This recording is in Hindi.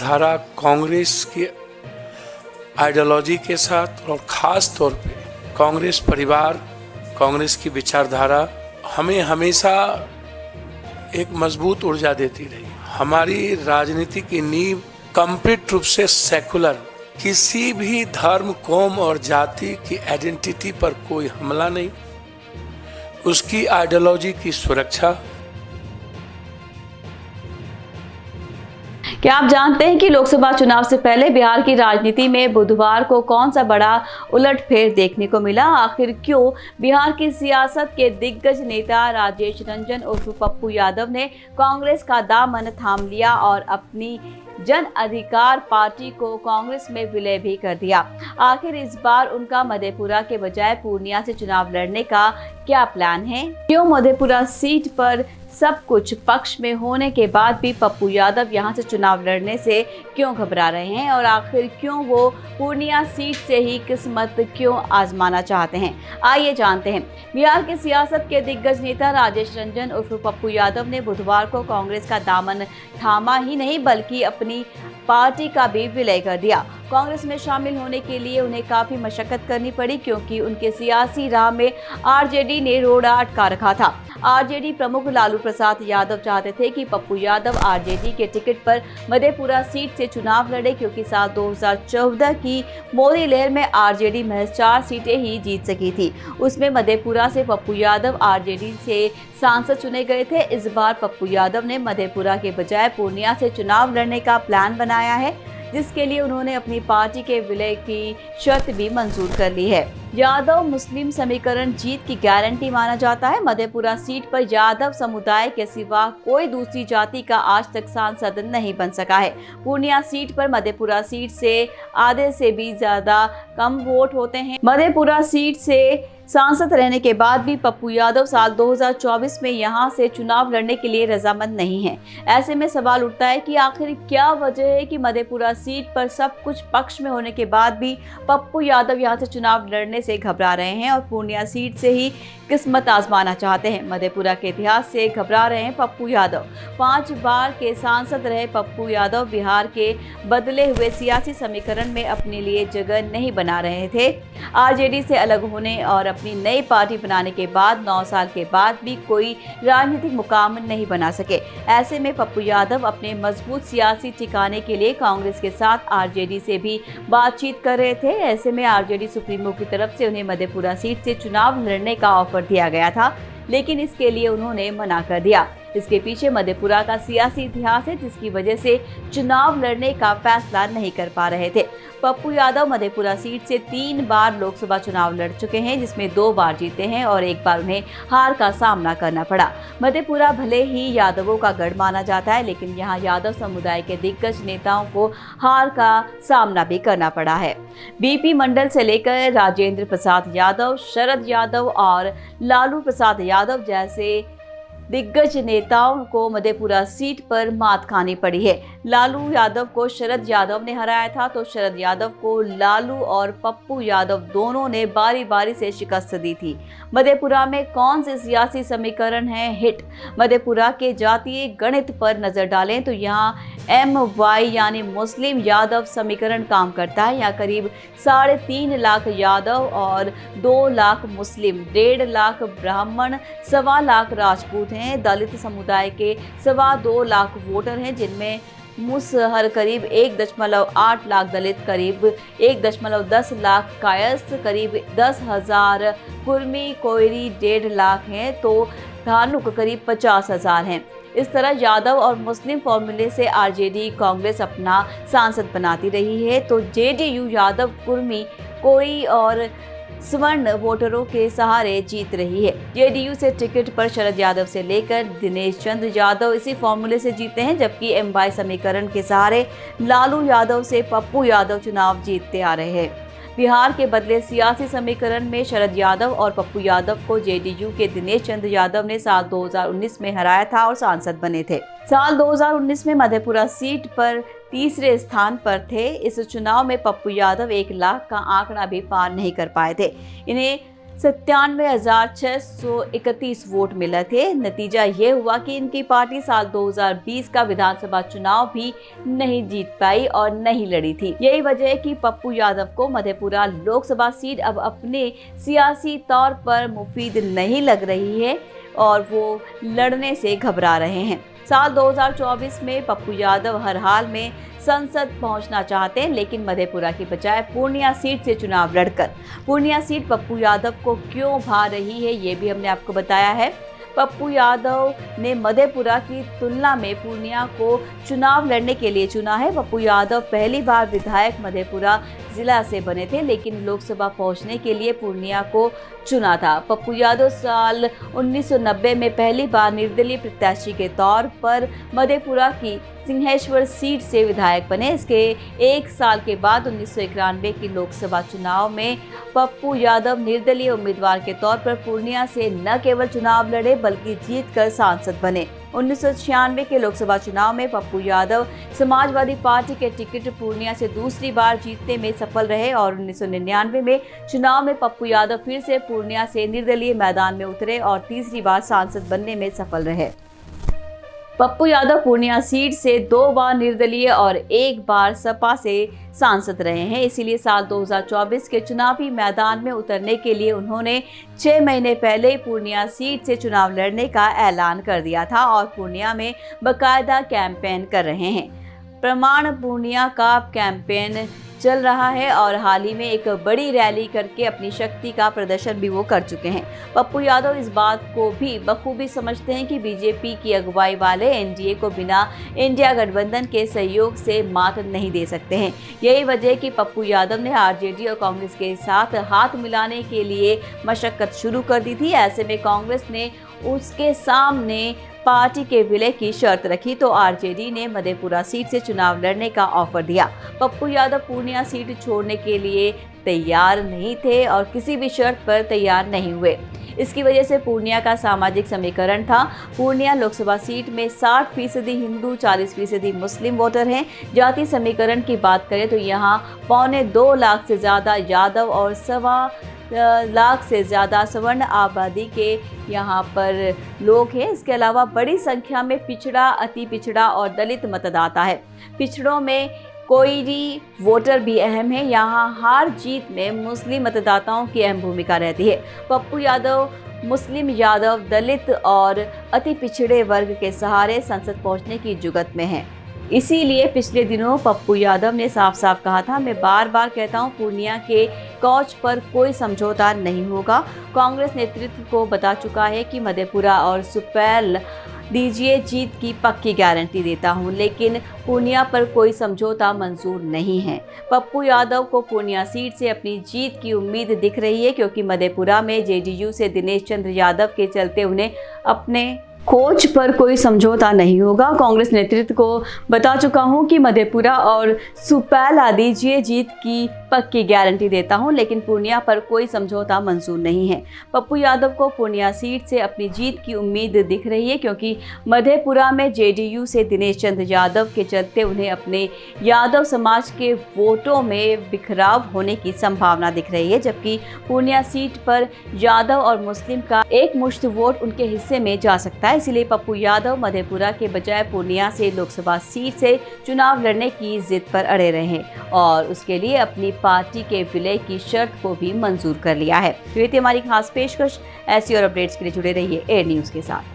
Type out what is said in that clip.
विचारधारा कांग्रेस की आइडियोलॉजी के साथ और ख़ास तौर पे कांग्रेस परिवार, कांग्रेस की विचारधारा हमें हमेशा एक मजबूत ऊर्जा देती रही। हमारी राजनीति की नींव कंप्लीट रूप से सेकुलर, किसी भी धर्म, कौम और जाति की आइडेंटिटी पर कोई हमला नहीं, उसकी आइडियोलॉजी की सुरक्षा। क्या आप जानते हैं कि लोकसभा चुनाव से पहले बिहार की राजनीति में बुधवार को कौन सा बड़ा उलटफेर देखने को मिला? आखिर क्यों बिहार की सियासत के दिग्गज नेता राजेश रंजन उर्फ पप्पू यादव ने कांग्रेस का दामन थाम लिया और अपनी जन अधिकार पार्टी को कांग्रेस में विलय भी कर दिया? आखिर इस बार उनका मधेपुरा के बजाय पूर्णिया से चुनाव लड़ने का क्या प्लान है? क्यों मधेपुरा सीट पर सब कुछ पक्ष में होने के बाद भी पप्पू यादव यहां से चुनाव लड़ने से क्यों घबरा रहे हैं और आखिर क्यों वो पूर्णिया सीट से ही किस्मत क्यों आजमाना चाहते हैं? आइए जानते हैं। बिहार के सियासत के दिग्गज नेता राजेश रंजन उर्फ पप्पू यादव ने बुधवार को कांग्रेस का दामन थामा ही नहीं बल्कि अपनी पार्टी का भी विलय कर दिया। कांग्रेस में शामिल होने के लिए उन्हें काफी मशक्कत करनी पड़ी क्योंकि उनके सियासी राह में आरजेडी ने रोड़ा अटका रखा था। आरजेडी प्रमुख लालू प्रसाद यादव चाहते थे कि पप्पू यादव आरजेडी के टिकट पर मधेपुरा सीट से चुनाव लड़े क्योंकि साल 2014 की मोदी लहर में आरजेडी महज 4 सीटें ही जीत सकी थी। उसमें मधेपुरा से पप्पू यादव आरजेडी से सांसद चुने गए थे। इस बार पप्पू यादव ने मधेपुरा के बजाय पूर्णिया से चुनाव लड़ने का प्लान बनाया है, जिसके लिए उन्होंने अपनी पार्टी के विलय की शर्त भी मंजूर कर ली है। यादव मुस्लिम समीकरण जीत की गारंटी माना जाता है। मधेपुरा सीट पर यादव समुदाय के सिवा कोई दूसरी जाति का आज तक सांसद नहीं बन सका है। पूर्णिया सीट पर मधेपुरा सीट से आधे से भी ज्यादा कम वोट होते हैं। मधेपुरा सीट से सांसद रहने के बाद भी पप्पू यादव साल 2024 में यहां से चुनाव लड़ने के लिए रजामंद नहीं है। ऐसे में सवाल उठता है कि आखिर क्या वजह है कि मधेपुरा सीट पर सब कुछ पक्ष में होने के बाद भी पप्पू यादव यहां से चुनाव लड़ने से घबरा रहे हैं और पूर्णिया सीट से ही किस्मत आजमाना चाहते हैं। मधेपुरा के इतिहास से घबरा रहे हैं पप्पू यादव। 5 बार के सांसद रहे पप्पू यादव बिहार के बदले हुए सियासी समीकरण में अपने लिए जगह नहीं बना रहे थे। आरजेडी से अलग होने और अपनी नई पार्टी बनाने के बाद 9 साल के बाद भी कोई राजनीतिक मुकाम नहीं बना सके। ऐसे में पप्पू यादव अपने मजबूत सियासी ठिकाने के लिए कांग्रेस के साथ आरजेडी से भी बातचीत कर रहे थे। ऐसे में आरजेडी सुप्रीमो की तरफ से उन्हें मधेपुरा सीट से चुनाव लड़ने का ऑफर दिया गया था, लेकिन इसके लिए उन्होंने मना कर दिया। इसके पीछे मधेपुरा का सियासी इतिहास है, जिसकी वजह से चुनाव लड़ने का फैसला नहीं कर पा रहे थे। पप्पू यादव मधेपुरा सीट से 3 बार लोकसभा चुनाव लड़ चुके हैं, जिसमें 2 बार जीते हैं और 1 बार उन्हें हार का सामना करना पड़ा। मधेपुरा भले ही यादवों का गढ़ माना जाता है, लेकिन यहाँ यादव समुदाय के दिग्गज नेताओं को हार का सामना भी करना पड़ा है। बीपी मंडल से लेकर राजेंद्र प्रसाद यादव, शरद यादव और लालू प्रसाद यादव जैसे दिग्गज नेताओं को मधेपुरा सीट पर मात खानी पड़ी है। लालू यादव को शरद यादव ने हराया था, तो शरद यादव को लालू और पप्पू यादव दोनों ने बारी बारी से शिकस्त दी थी। मधेपुरा में कौन से सियासी समीकरण है हिट? मधेपुरा के जातीय गणित पर नजर डालें तो यहाँ MY यानी मुस्लिम यादव समीकरण काम करता है। यहाँ करीब 3.5 लाख यादव और 2 लाख मुस्लिम, 1.5 लाख ब्राह्मण, 1.25 लाख राजपूत हैं। दलित समुदाय के 2.25 लाख वोटर हैं, जिनमें मुसहर करीब 1.8 लाख दलित, करीब 1.10 लाख कायस्थ, करीब 10,000 कुर्मी, कोयरी 1.5 लाख हैं, तो धानुक करीब 50,000 हैं। इस तरह यादव और मुस्लिम फॉर्मूले से आरजेडी कांग्रेस अपना सांसद बनाती रही है, तो जेडीयू यादव, कुर्मी, कोई और स्वर्ण वोटरों के सहारे जीत रही है। जेडीयू से टिकट पर शरद यादव से लेकर दिनेश चंद्र यादव इसी फॉर्मूले से जीते हैं, जबकि MY समीकरण के सहारे लालू यादव से पप्पू यादव चुनाव जीतते आ रहे हैं। बिहार के बदले सियासी समीकरण में शरद यादव और पप्पू यादव को जेडीयू के दिनेश चंद्र यादव ने साल 2019 में हराया था और सांसद बने थे। साल 2019 में मधेपुरा सीट पर तीसरे स्थान पर थे। इस चुनाव में पप्पू यादव 1 लाख का आंकड़ा भी पार नहीं कर पाए थे। इन्हें 97,631 वोट मिले थे। नतीजा ये हुआ कि इनकी पार्टी साल 2020 का विधानसभा चुनाव भी नहीं जीत पाई और नहीं लड़ी थी। यही वजह है कि पप्पू यादव को मधेपुरा लोकसभा सीट अब अपने सियासी तौर पर मुफीद नहीं लग रही है और वो लड़ने से घबरा रहे हैं। साल 2024 में पप्पू यादव हर हाल में संसद पहुंचना चाहते हैं, लेकिन मधेपुरा की बजाय पूर्णिया सीट से चुनाव लड़कर पूर्णिया सीट पप्पू यादव को क्यों भा रही है, ये भी हमने आपको बताया है। पप्पू यादव ने मधेपुरा की तुलना में पूर्णिया को चुनाव लड़ने के लिए चुना है। पप्पू यादव पहली बार विधायक मधेपुरा जिला से बने थे, लेकिन लोकसभा पहुंचने के लिए पूर्णिया को चुना था। पप्पू यादव साल 1990 में पहली बार निर्दलीय प्रत्याशी के तौर पर मधेपुरा की सिंहेश्वर सीट से विधायक बने। इसके एक साल के बाद 1991 की लोकसभा चुनाव में पप्पू यादव निर्दलीय उम्मीदवार के तौर पर पूर्णिया से न केवल चुनाव लड़े बल्कि जीतकर सांसद बने। 1996 के लोकसभा चुनाव में पप्पू यादव समाजवादी पार्टी के टिकट पूर्णिया से दूसरी बार जीतने में सफल रहे और 1999 में चुनाव में पप्पू यादव फिर से पूर्णिया से निर्दलीय मैदान में उतरे और तीसरी बार सांसद बनने में सफल रहे। पप्पू यादव पूर्णिया सीट से 2 बार निर्दलीय और 1 बार सपा से सांसद रहे हैं। इसीलिए साल 2024 के चुनावी मैदान में उतरने के लिए उन्होंने 6 महीने पहले पूर्णिया सीट से चुनाव लड़ने का ऐलान कर दिया था और पूर्णिया में बाकायदा कैंपेन कर रहे हैं। प्रमाण पूर्णिया का कैंपेन चल रहा है और हाल ही में एक बड़ी रैली करके अपनी शक्ति का प्रदर्शन भी वो कर चुके हैं। पप्पू यादव इस बात को भी बखूबी समझते हैं कि बीजेपी की अगुवाई वाले एनडीए को बिना इंडिया गठबंधन के सहयोग से मात नहीं दे सकते हैं। यही वजह है कि पप्पू यादव ने आरजेडी और कांग्रेस के साथ हाथ मिलाने के लिए मशक्कत शुरू कर दी थी। ऐसे में कांग्रेस ने उसके सामने पार्टी के विलय की शर्त रखी तो आरजेडी ने मधेपुरा सीट से चुनाव लड़ने का ऑफर दिया। पप्पू यादव पूर्णिया सीट छोड़ने के लिए तैयार नहीं थे और किसी भी शर्त पर तैयार नहीं हुए। इसकी वजह से पूर्णिया का सामाजिक समीकरण था। पूर्णिया लोकसभा सीट में 60% हिंदू 40% मुस्लिम वोटर हैं। जाति समीकरण की बात करें तो यहाँ 1.25 लाख से ज़्यादा यादव और 1.25 लाख से ज़्यादा सवर्ण आबादी के यहाँ पर लोग हैं। इसके अलावा बड़ी संख्या में पिछड़ा, अति पिछड़ा और दलित मतदाता है। पिछड़ों में कोयरी वोटर भी अहम है। यहाँ हार जीत में मुस्लिम मतदाताओं की अहम भूमिका रहती है। पप्पू यादव मुस्लिम, यादव, दलित और अति पिछड़े वर्ग के सहारे संसद पहुँचने की जुगत में है। इसीलिए पिछले दिनों पप्पू यादव ने साफ साफ कहा था, मैं बार बार कहता हूं पूर्णिया के कौच पर कोई समझौता नहीं होगा। कांग्रेस नेतृत्व को बता चुका है कि मधेपुरा और सुपैल दीजिए, जीत की पक्की गारंटी देता हूं, लेकिन पूर्णिया पर कोई समझौता मंजूर नहीं है। पप्पू यादव को पूर्णिया सीट से अपनी जीत की उम्मीद दिख रही है क्योंकि मधेपुरा में जेडीयू से दिनेश चंद्र यादव के चलते उन्हें अपने कोच पर कोई समझौता नहीं होगा। कांग्रेस नेतृत्व को बता चुका हूं कि मधेपुरा और सुपैल दीजिए, जीत की पक्की गारंटी देता हूं, लेकिन पूर्णिया पर कोई समझौता मंजूर नहीं है। पप्पू यादव को पूर्णिया सीट से अपनी जीत की उम्मीद दिख रही है क्योंकि मधेपुरा में जेडीयू से दिनेश चंद्र यादव के चलते उन्हें अपने यादव समाज के वोटों में बिखराव होने की संभावना दिख रही है, जबकि पूर्णिया सीट पर यादव और मुस्लिम का एक मुश्त वोट उनके हिस्से में जा सकता है। इसलिए पप्पू यादव मधेपुरा के बजाय पूर्णिया से लोकसभा सीट से चुनाव लड़ने की जिद पर अड़े रहे और उसके लिए अपनी पार्टी के विलय की शर्त को भी मंजूर कर लिया है। तो ये थी हमारी खास पेशकश। ऐसी और अपडेट्स के लिए जुड़े रहिए एयर न्यूज़ के साथ।